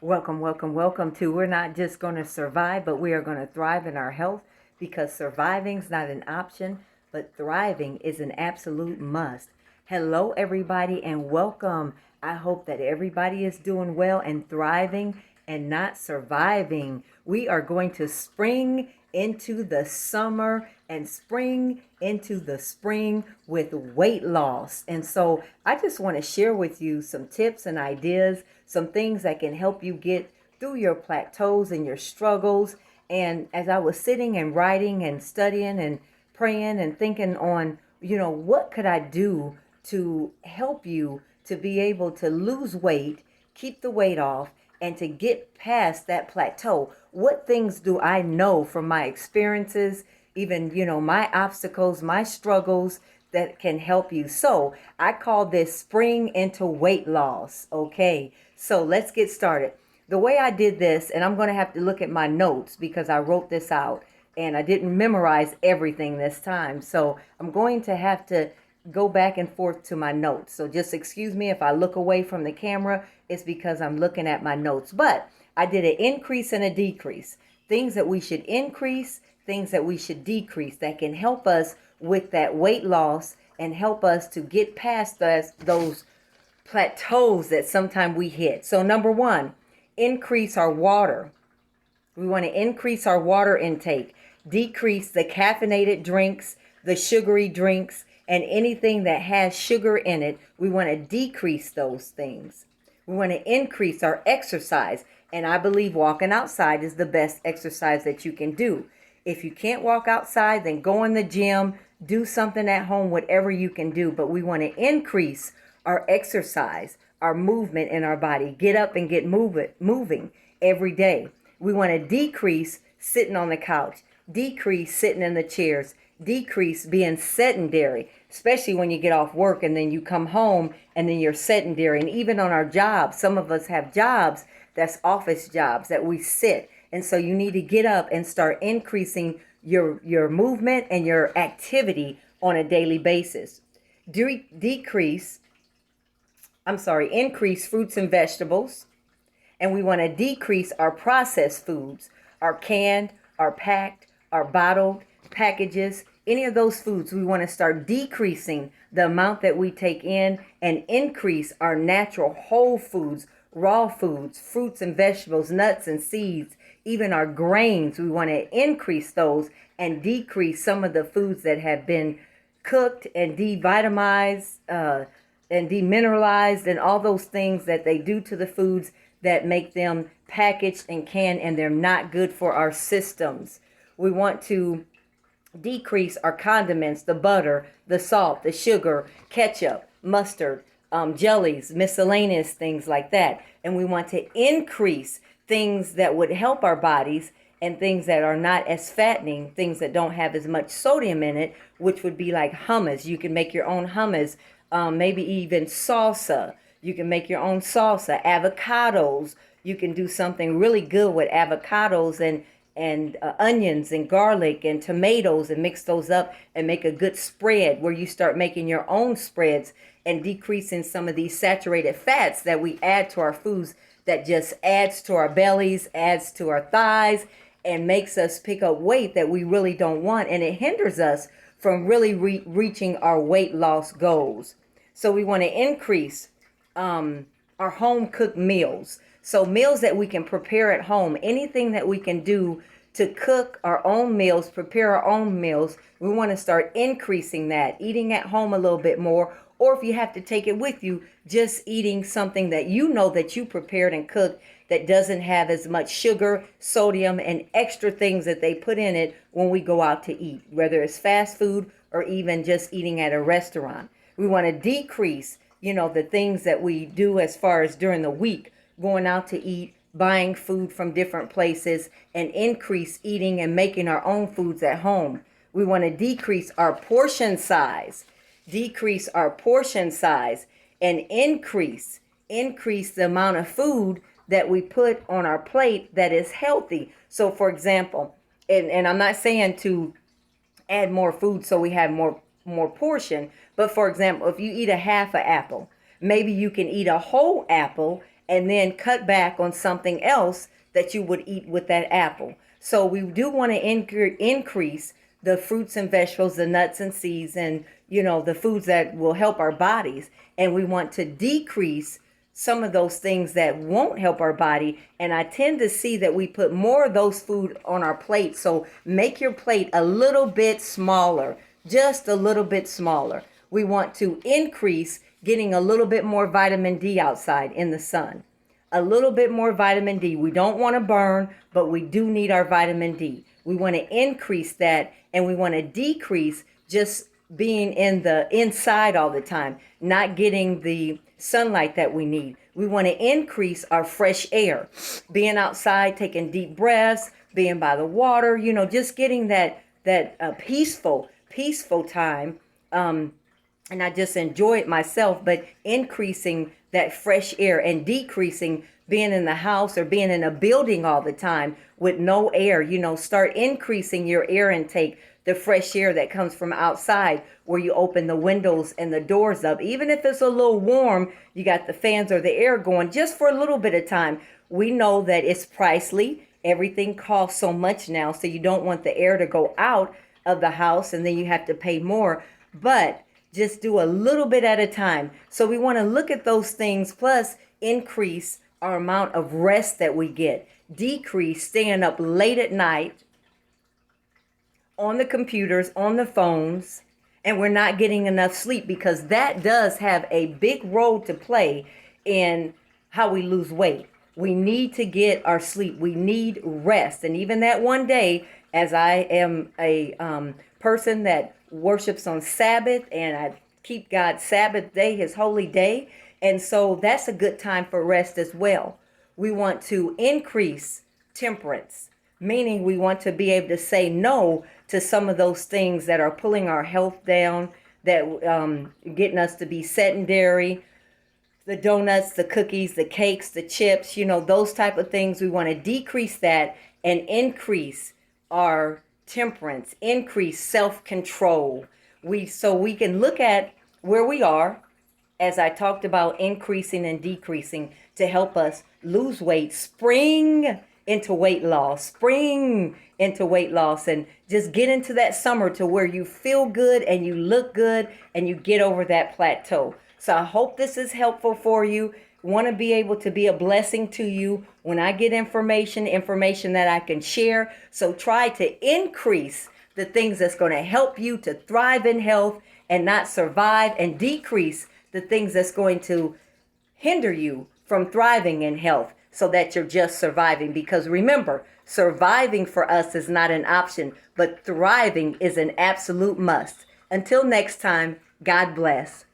Welcome, welcome, welcome to We're Not Just Going to Survive, but we are going to thrive in our health because surviving's not an option, but thriving is an absolute must. Hello, everybody, and welcome. I hope that everybody is doing well and thriving and not surviving. We are going to spring into the summer and spring into the spring with weight loss. And so I just want to share with you some tips and ideas, some things that can help you get through your plateaus and your struggles. And as I was sitting and writing and studying and praying and thinking on, what could I do to help you to be able to lose weight, keep the weight off, and to get past that plateau? What things do I know from my experiences, even, my obstacles, my struggles that can help you? So I call this spring into weight loss. Okay, so let's get started. The way I did this, and I'm going to have to look at my notes because I wrote this out and I didn't memorize everything this time. So I'm going to have to go back and forth to my notes. So just excuse me if I look away from the camera. It's because I'm looking at my notes. But I did an increase and a decrease. Things that we should increase, things that we should decrease that can help us with that weight loss and help us to get past those plateaus that sometimes we hit. So number one, increase our water. We want to increase our water intake, decrease the caffeinated drinks, the sugary drinks, and anything that has sugar in it. We want to decrease those things. We want to increase our exercise. And I believe walking outside is the best exercise that you can do. If you can't walk outside, then go in the gym, do something at home, whatever you can do. But we want to increase our exercise, our movement in our body. Get up and get moving every day. We want to decrease sitting on the couch, decrease sitting in the chairs, decrease being sedentary, especially when you get off work and then you come home and then you're sedentary. And even on our jobs, some of us have jobs that's office jobs that we sit. And so you need to get up and start increasing your movement and your activity on a daily basis. Increase fruits and vegetables. And we want to decrease our processed foods, our canned, our packed, our bottled packages, any of those foods. We want to start decreasing the amount that we take in and increase our natural whole foods, raw foods, fruits and vegetables, nuts and seeds, even our grains. We want to increase those and decrease some of the foods that have been cooked and devitamized and demineralized and all those things that they do to the foods that make them packaged and canned, and they're not good for our systems. We want to decrease our condiments, the butter, the salt, the sugar, ketchup, mustard, jellies, miscellaneous things like that. And we want to increase things that would help our bodies and things that are not as fattening, things that don't have as much sodium in it, which would be like hummus. You can make your own hummus, maybe even salsa. You can make your own salsa, avocados. You can do something really good with avocados and onions and garlic and tomatoes and mix those up and make a good spread where you start making your own spreads and decreasing some of these saturated fats that we add to our foods that just adds to our bellies, adds to our thighs, and makes us pick up weight that we really don't want. And it hinders us from really reaching our weight loss goals. So we want to increase our home cooked meals. So meals that we can prepare at home, anything that we can do to cook our own meals, prepare our own meals. We want to start increasing that, eating at home a little bit more. Or if you have to take it with you, just eating something that you know that you prepared and cooked that doesn't have as much sugar, sodium, and extra things that they put in it when we go out to eat, whether it's fast food or even just eating at a restaurant. We want to decrease the things that we do as far as during the week, going out to eat, buying food from different places, and increase eating and making our own foods at home. We want to decrease our portion size, and increase the amount of food that we put on our plate that is healthy. So for example, and I'm not saying to add more food so we have more portion. But for example, if you eat a half an apple, maybe you can eat a whole apple and then cut back on something else that you would eat with that apple. So we do want to increase the fruits and vegetables, the nuts and seeds, and the foods that will help our bodies. And we want to decrease some of those things that won't help our body. And I tend to see that we put more of those food on our plate. So make your plate a little bit smaller, just a little bit smaller. We want to increase getting a little bit more vitamin D outside in the sun. A little bit more vitamin D. We don't want to burn, but we do need our vitamin D. We want to increase that, and we want to decrease just being in the inside all the time, not getting the sunlight that we need. We want to increase our fresh air, being outside, taking deep breaths, being by the water, just getting that peaceful time. And I just enjoy it myself, but increasing that fresh air and decreasing being in the house or being in a building all the time with no air. Start increasing your air intake, the fresh air that comes from outside, where you open the windows and the doors up. Even if it's a little warm, you got the fans or the air going just for a little bit of time. We know that it's pricey. Everything costs so much now, so you don't want the air to go out of the house and then you have to pay more. But just do a little bit at a time. So we want to look at those things, plus increase our amount of rest that we get, decrease staying up late at night on the computers, on the phones, and we're not getting enough sleep, because that does have a big role to play in how we lose weight. We need to get our sleep. We need rest. And even that one day, as I am a person that worships on Sabbath, and I keep God's Sabbath day, his holy day. And so that's a good time for rest as well. We want to increase temperance, meaning we want to be able to say no to some of those things that are pulling our health down, that getting us to be sedentary. The donuts, the cookies, the cakes, the chips, those type of things. We want to decrease that and increase our temperance, increase self-control. So we can look at where we are, as I talked about increasing and decreasing, to help us lose weight, spring into weight loss, and just get into that summer to where you feel good and you look good and you get over that plateau. So I hope this is helpful for you. Want to be able to be a blessing to you when I get information that I can share. So try to increase the things that's going to help you to thrive in health and not survive, and decrease the things that's going to hinder you from thriving in health, so that you're just surviving. Because remember, surviving for us is not an option, but thriving is an absolute must. Until next time, God bless.